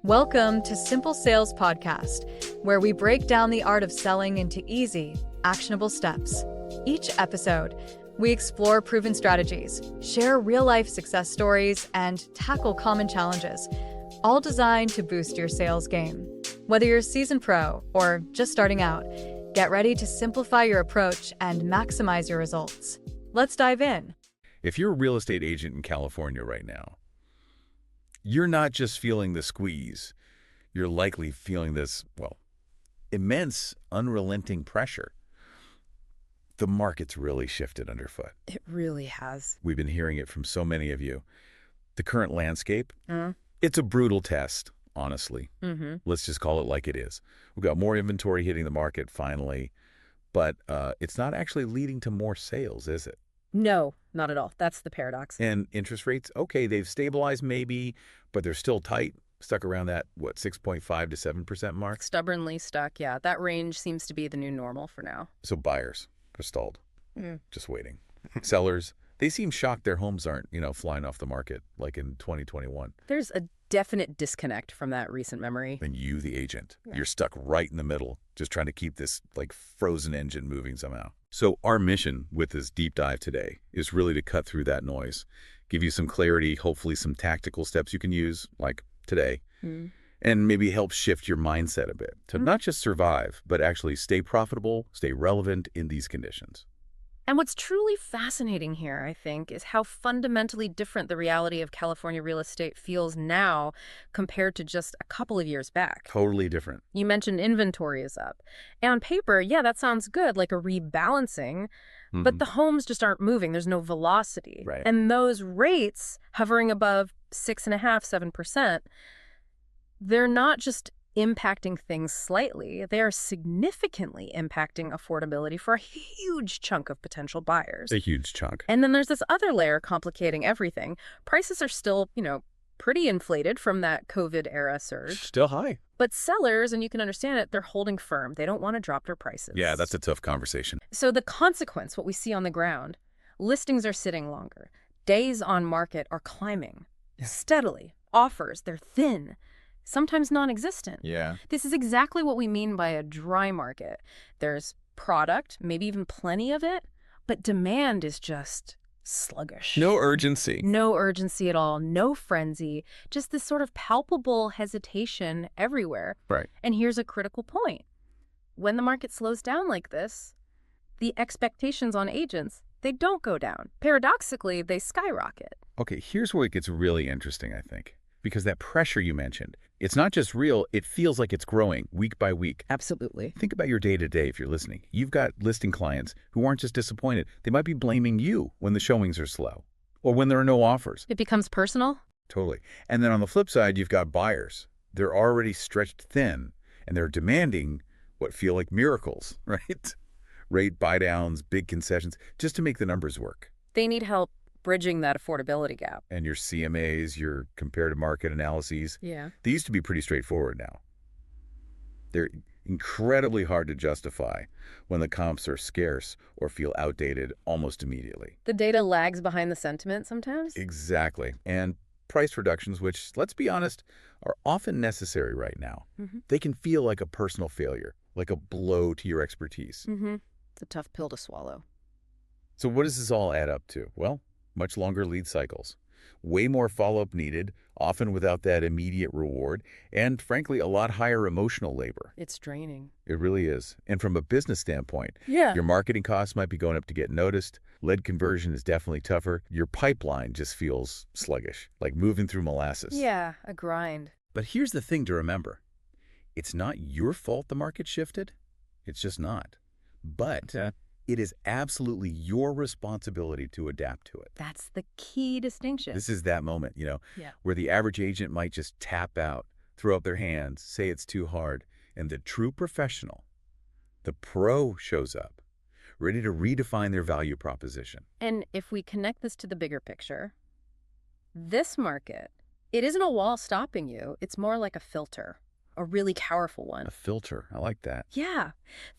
Welcome to Simple Sales Podcast, where we break down the art of selling into easy, actionable steps. Each episode, we explore proven strategies, share real-life success stories, and tackle common challenges, all designed to boost your sales game. Whether you're a seasoned pro or just starting out, get ready to simplify your approach and maximize your results. Let's dive in. If you're a real estate agent in California right now, you're not just feeling the squeeze. You're likely feeling this, immense, unrelenting pressure. The market's really shifted underfoot. It really has. We've been hearing it from so many of you. The current landscape, it's a brutal test, honestly. Let's just call it like it is. We've got more inventory hitting the market finally, but it's not actually leading to more sales, is it? No, not at all. That's the paradox. And interest rates, okay, they've stabilized maybe, but they're still tight, stuck around that, 6.5 to 7% mark? Stubbornly stuck, yeah. That range seems to be the new normal for now. So buyers are stalled, just waiting. Sellers, they seem shocked their homes aren't, flying off the market like in 2021. There's a definite disconnect from that recent memory. And you, the agent, you're stuck right in the middle, just trying to keep this frozen engine moving somehow. So our mission with this deep dive today is really to cut through that noise, give you some clarity, hopefully some tactical steps you can use, like today, and maybe help shift your mindset a bit to not just survive, but actually stay profitable, stay relevant in these conditions. And what's truly fascinating here, I think, is how fundamentally different the reality of California real estate feels now compared to just a couple of years back. Totally different. You mentioned inventory is up. And on paper, yeah, that sounds good, like a rebalancing, but the homes just aren't moving. There's no velocity. Right. And those rates hovering above 6.5%, 7%, they're not just impacting things slightly, they are significantly impacting affordability for a huge chunk of potential buyers. A huge chunk. And then there's this other layer complicating everything. Prices are still, pretty inflated from that COVID-era surge. Still high. But sellers, and you can understand it, they're holding firm. They don't want to drop their prices. Yeah, that's a tough conversation. So the consequence, what we see on the ground, listings are sitting longer. Days on market are climbing steadily. Offers, they're thin. Sometimes non-existent. Yeah. This is exactly what we mean by a dry market. There's product, maybe even plenty of it, but demand is just sluggish. No urgency. No urgency at all. No frenzy. Just this sort of palpable hesitation everywhere. Right. And here's a critical point. When the market slows down like this, the expectations on agents, they don't go down. Paradoxically, they skyrocket. Okay, here's where it gets really interesting, I think. Because that pressure you mentioned, it's not just real, it feels like it's growing week by week. Absolutely. Think about your day-to-day if you're listening. You've got listing clients who aren't just disappointed. They might be blaming you when the showings are slow or when there are no offers. It becomes personal. Totally. And then on the flip side, you've got buyers. They're already stretched thin and they're demanding what feel like miracles, right? Rate buy-downs, big concessions, just to make the numbers work. They need help bridging that affordability gap. And your CMAs, your comparative market analyses, they used to be pretty straightforward now. They're incredibly hard to justify when the comps are scarce or feel outdated almost immediately. The data lags behind the sentiment sometimes. Exactly. And price reductions, which, let's be honest, are often necessary right now. They can feel like a personal failure, like a blow to your expertise. It's a tough pill to swallow. So what does this all add up to? Well, much longer lead cycles, way more follow-up needed, often without that immediate reward, and frankly, a lot higher emotional labor. It's draining. It really is. And from a business standpoint, Yeah. your marketing costs might be going up to get noticed. Lead conversion is definitely tougher. Your pipeline just feels sluggish, like moving through molasses. Yeah, a grind. But here's the thing to remember. It's not your fault the market shifted. It's just not. But it is absolutely your responsibility to adapt to it. That's the key distinction. This is that moment, where the average agent might just tap out, throw up their hands, say it's too hard, and the true professional, the pro, shows up, ready to redefine their value proposition. And if we connect this to the bigger picture, this market, it isn't a wall stopping you. It's more like a filter, a really powerful one. A filter. I like that. Yeah.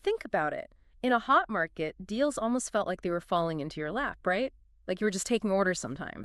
Think about it. In a hot market, deals almost felt like they were falling into your lap, right? Like you were just taking orders sometimes.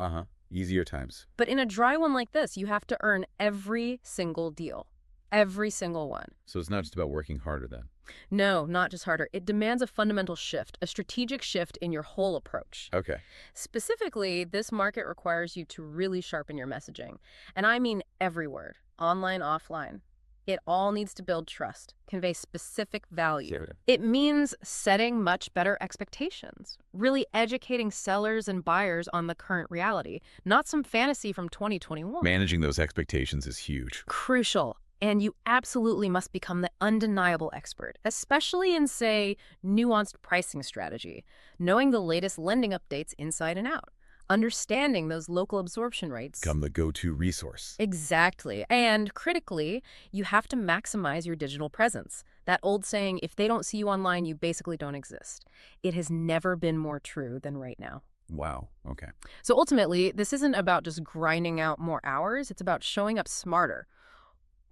Easier times. But in a dry one like this, you have to earn every single deal. Every single one. So it's not just about working harder then. No, not just harder. It demands a fundamental shift, a strategic shift in your whole approach. Okay. Specifically, this market requires you to really sharpen your messaging. And I mean every word, online, offline. It all needs to build trust, convey specific value. Sure. It means setting much better expectations, really educating sellers and buyers on the current reality, not some fantasy from 2021. Managing those expectations is huge. Crucial. And you absolutely must become the undeniable expert, especially in, say, nuanced pricing strategy, knowing the latest lending updates inside and out, understanding those local absorption rates. Become the go-to resource. Exactly. And critically, you have to maximize your digital presence. That old saying, if they don't see you online, you basically don't exist. It has never been more true than right now. Wow. Okay. So ultimately, this isn't about just grinding out more hours. It's about showing up smarter,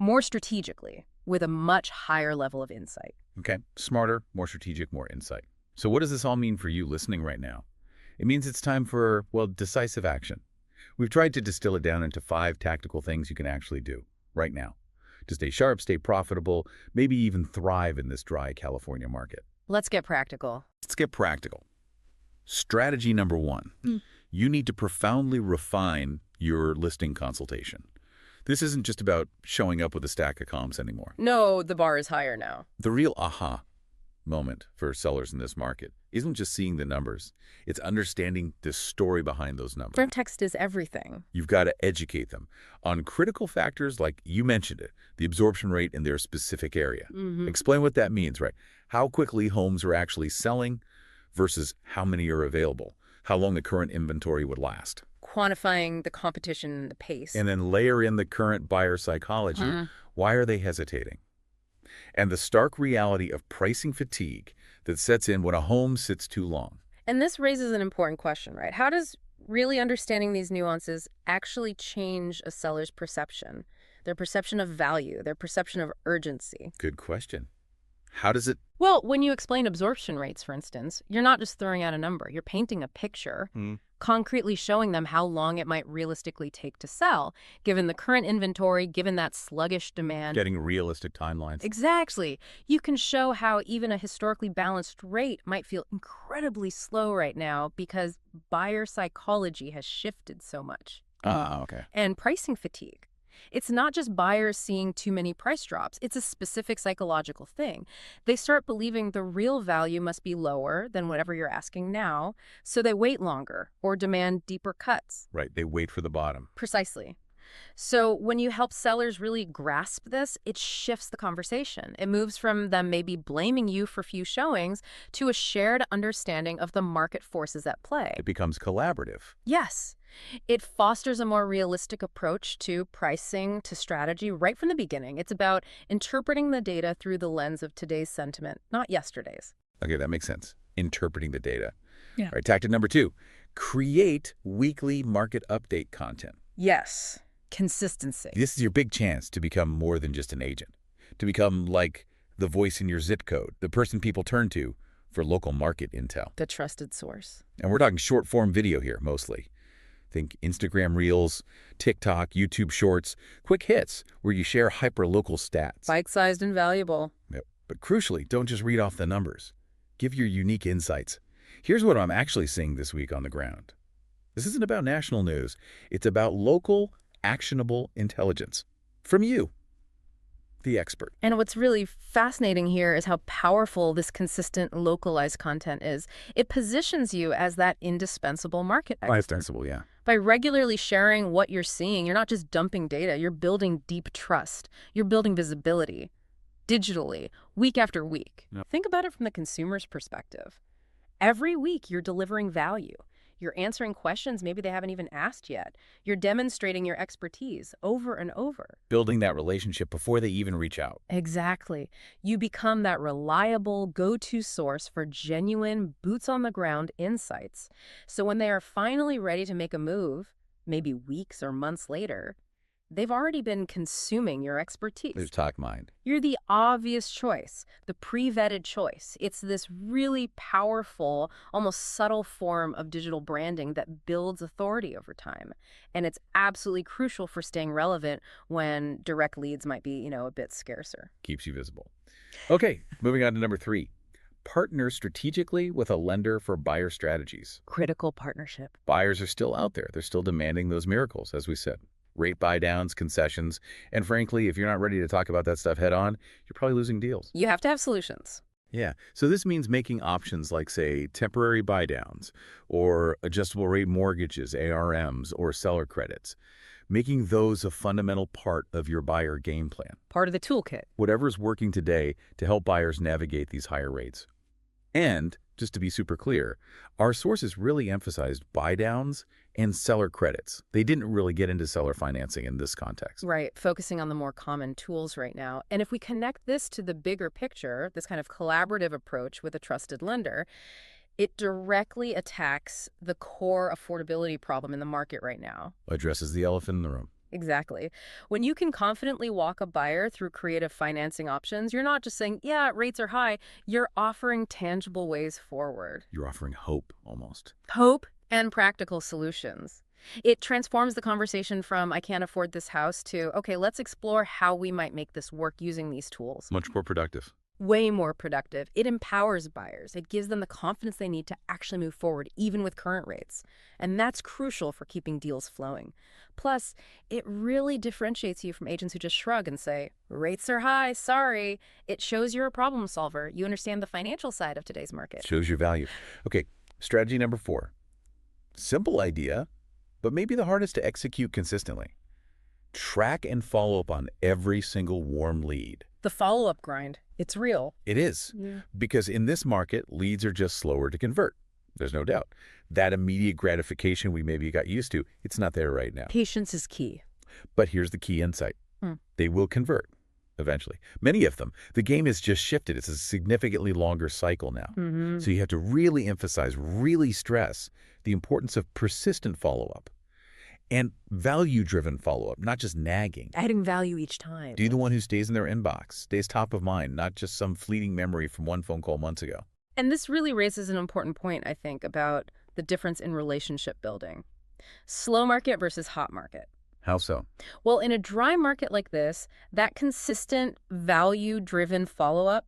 more strategically, with a much higher level of insight. Okay. Smarter, more strategic, more insight. So what does this all mean for you listening right now? It means it's time for, well, decisive action. We've tried to distill it down into 5 tactical things you can actually do right now to stay sharp, stay profitable, maybe even thrive in this dry California market. Let's get practical. Let's get practical. Strategy number 1. You need to profoundly refine your listing consultation. This isn't just about showing up with a stack of comps anymore. No, the bar is higher now. The real aha moment for sellers in this market isn't just seeing the numbers. It's understanding the story behind those numbers. Front text is everything. You've got to educate them on critical factors like you mentioned it, the absorption rate in their specific area. Explain what that means, right? How quickly homes are actually selling versus how many are available, how long the current inventory would last. Quantifying the competition, the pace. And then layer in the current buyer psychology. Why are they hesitating? And the stark reality of pricing fatigue that sets in when a home sits too long. And this raises an important question, right? How does really understanding these nuances actually change a seller's perception, their perception of value, their perception of urgency? Good question. How does it? Well, when you explain absorption rates, for instance, you're not just throwing out a number. You're painting a picture, concretely showing them how long it might realistically take to sell, given the current inventory, given that sluggish demand. Getting realistic timelines. Exactly. You can show how even a historically balanced rate might feel incredibly slow right now because buyer psychology has shifted so much. Okay. And pricing fatigue. It's not just buyers seeing too many price drops. It's a specific psychological thing. They start believing the real value must be lower than whatever you're asking now, so they wait longer or demand deeper cuts. Right. They wait for the bottom. Precisely. So when you help sellers really grasp this, it shifts the conversation. It moves from them maybe blaming you for few showings to a shared understanding of the market forces at play. It becomes collaborative. Yes. It fosters a more realistic approach to pricing, to strategy right from the beginning. It's about interpreting the data through the lens of today's sentiment, not yesterday's. Okay, that makes sense. Interpreting the data. Yeah. All right, tactic number 2. Create weekly market update content. Yes. Consistency. This is your big chance to become more than just an agent, to become like the voice in your zip code, the person people turn to for local market intel. The trusted source. And we're talking short-form video here, mostly. Think Instagram Reels, TikTok, YouTube Shorts, quick hits where you share hyper-local stats. Bite-sized and valuable. Yep. But crucially, don't just read off the numbers. Give your unique insights. Here's what I'm actually seeing this week on the ground. This isn't about national news. It's about local, actionable intelligence. From you, the expert. And what's really fascinating here is how powerful this consistent, localized content is. It positions you as that indispensable market expert. Indispensable, yeah. By regularly sharing what you're seeing, you're not just dumping data, you're building deep trust. You're building visibility, digitally, week after week. Yep. Think about it from the consumer's perspective. Every week, you're delivering value. You're answering questions maybe they haven't even asked yet. You're demonstrating your expertise over and over. Building that relationship before they even reach out. Exactly. You become that reliable go-to source for genuine, boots-on-the-ground insights. So when they are finally ready to make a move, maybe weeks or months later, they've already been consuming your expertise. They've talked mind. You're the obvious choice, the pre-vetted choice. It's this really powerful, almost subtle form of digital branding that builds authority over time. And it's absolutely crucial for staying relevant when direct leads might be, a bit scarcer. Keeps you visible. Okay, moving on to number 3. Partner strategically with a lender for buyer strategies. Critical partnership. Buyers are still out there. They're still demanding those miracles, as we said. Rate buy downs, concessions, and frankly, if you're not ready to talk about that stuff head on, you're probably losing deals. You have to have solutions. Yeah, so this means making options like, say, temporary buy downs or adjustable rate mortgages, ARMs, or seller credits. Making those a fundamental part of your buyer game plan. Part of the toolkit. Whatever's working today to help buyers navigate these higher rates. And, just to be super clear, our sources really emphasized buy downs and seller credits. They didn't really get into seller financing in this context. Right, focusing on the more common tools right now. And if we connect this to the bigger picture, this kind of collaborative approach with a trusted lender, it directly attacks the core affordability problem in the market right now. Addresses the elephant in the room. Exactly. When you can confidently walk a buyer through creative financing options, you're not just saying, yeah, rates are high. You're offering tangible ways forward. You're offering hope, almost. Hope and practical solutions. It transforms the conversation from, I can't afford this house, to, okay, let's explore how we might make this work using these tools. Much more productive. Way more productive. It empowers buyers. It gives them the confidence they need to actually move forward, even with current rates. And that's crucial for keeping deals flowing. Plus, it really differentiates you from agents who just shrug and say, rates are high, sorry. It shows you're a problem solver. You understand the financial side of today's market. Shows your value. Okay, strategy number 4. Simple idea, but maybe the hardest to execute consistently. Track and follow up on every single warm lead. The follow-up grind. It's real. It is. Yeah. Because in this market, leads are just slower to convert. There's no doubt. That immediate gratification we maybe got used to, it's not there right now. Patience is key. But here's the key insight. They will convert eventually. Many of them. The game has just shifted. It's a significantly longer cycle now. So you have to really emphasize, really stress the importance of persistent follow-up. And value-driven follow-up, not just nagging. Adding value each time. Do the one who stays in their inbox, stays top of mind, not just some fleeting memory from one phone call months ago. And this really raises an important point, I think, about the difference in relationship building. Slow market versus hot market. How so? Well, in a dry market like this, that consistent value-driven follow-up,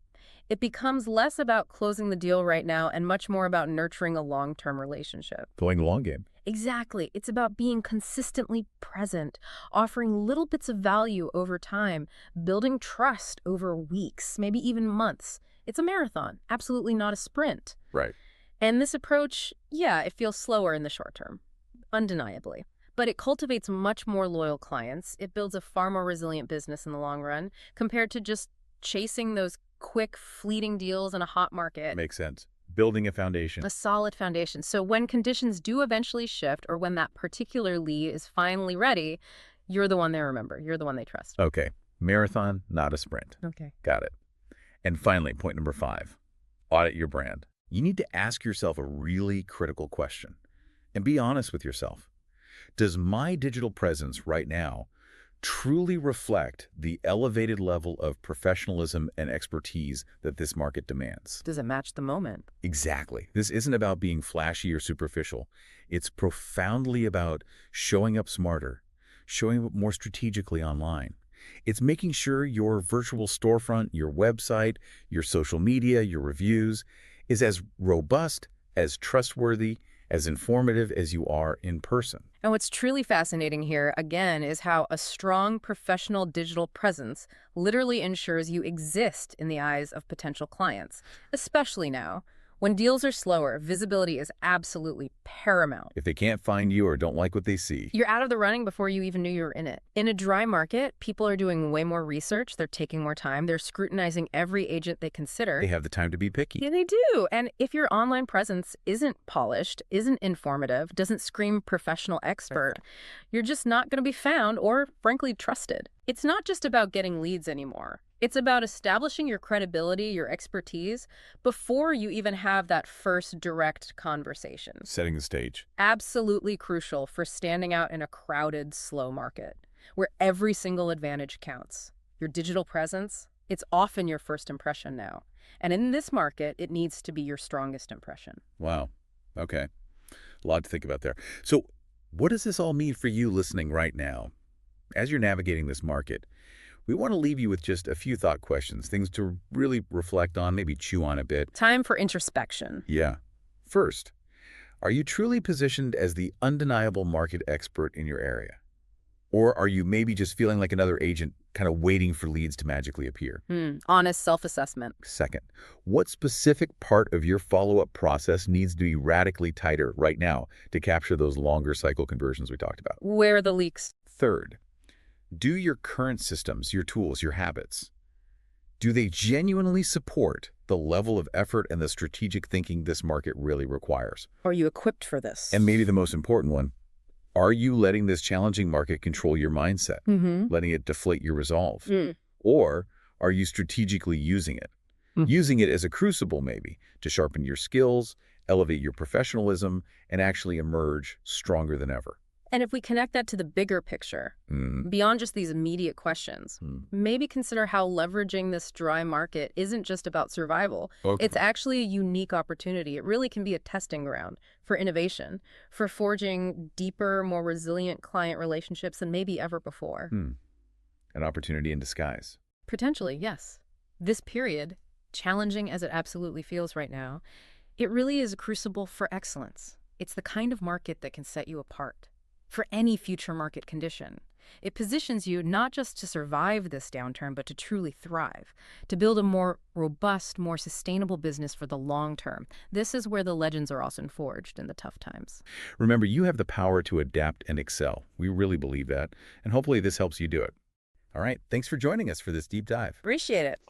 it becomes less about closing the deal right now and much more about nurturing a long-term relationship. Playing the long game. Exactly. It's about being consistently present, offering little bits of value over time, building trust over weeks, maybe even months. It's a marathon, absolutely not a sprint. Right. And this approach, yeah, it feels slower in the short term, undeniably. But it cultivates much more loyal clients. It builds a far more resilient business in the long run compared to just chasing those quick, fleeting deals in a hot market. Makes sense. Building a foundation. A solid foundation. So when conditions do eventually shift, or when that particular lead is finally ready, you're the one they remember. You're the one they trust. Okay. Marathon, not a sprint. Okay. Got it. And finally, point number 5, audit your brand. You need to ask yourself a really critical question and be honest with yourself. Does my digital presence right now truly reflect the elevated level of professionalism and expertise that this market demands? Does it match the moment? Exactly. This isn't about being flashy or superficial. It's profoundly about showing up smarter, showing up more strategically online. It's making sure your virtual storefront, your website, your social media, your reviews is as robust, as trustworthy, as informative as you are in person. And what's truly fascinating here, again, is how a strong professional digital presence literally ensures you exist in the eyes of potential clients, especially now. When deals are slower, visibility is absolutely paramount. If they can't find you or don't like what they see, You're out of the running before you even knew you were in it. In a dry market, people are doing way more research. They're taking more time. They're scrutinizing every agent they consider. they have the time to be picky. Yeah, they do. And if your online presence isn't polished, isn't informative, doesn't scream professional expert, you're just not going to be found or, frankly, trusted. It's not just about getting leads anymore. It's about establishing your credibility, your expertise, before you even have that first direct conversation. Setting the stage. Absolutely crucial for standing out in a crowded, slow market. where every single advantage counts. Your digital presence, it's often your first impression now. And in this market, it needs to be your strongest impression. Wow. Okay. A lot to think about there. So what does this all mean for you listening right now? As you're navigating this market, we want to leave you with just a few thought questions, things to really reflect on, maybe chew on a bit. Time for introspection. Yeah. First, are you truly positioned as the undeniable market expert in your area? Or are you maybe just feeling like another agent, kind of waiting for leads to magically appear? Honest self-assessment. Second, what specific part of your follow-up process needs to be radically tighter right now to capture those longer cycle conversions we talked about? Where are the leaks? Third, do your current systems, your tools, your habits, do they genuinely support the level of effort and the strategic thinking this market really requires? Are you equipped for this? And maybe the most important one, are you letting this challenging market control your mindset, letting it deflate your resolve? Or are you strategically using it? Using it as a crucible, maybe, to sharpen your skills, elevate your professionalism, and actually emerge stronger than ever. And if we connect that to the bigger picture, beyond just these immediate questions, maybe consider how leveraging this dry market isn't just about survival. Okay. It's actually a unique opportunity. It really can be a testing ground for innovation, for forging deeper, more resilient client relationships than maybe ever before. An opportunity in disguise. Potentially, yes. This period, challenging as it absolutely feels right now, it really is a crucible for excellence. It's the kind of market that can set you apart for any future market condition. It positions you not just to survive this downturn, but to truly thrive, to build a more robust, more sustainable business for the long term. This is where the legends are often forged in the tough times. Remember, you have the power to adapt and excel. We really believe that, and hopefully this helps you do it. All right, thanks for joining us for this deep dive. Appreciate it.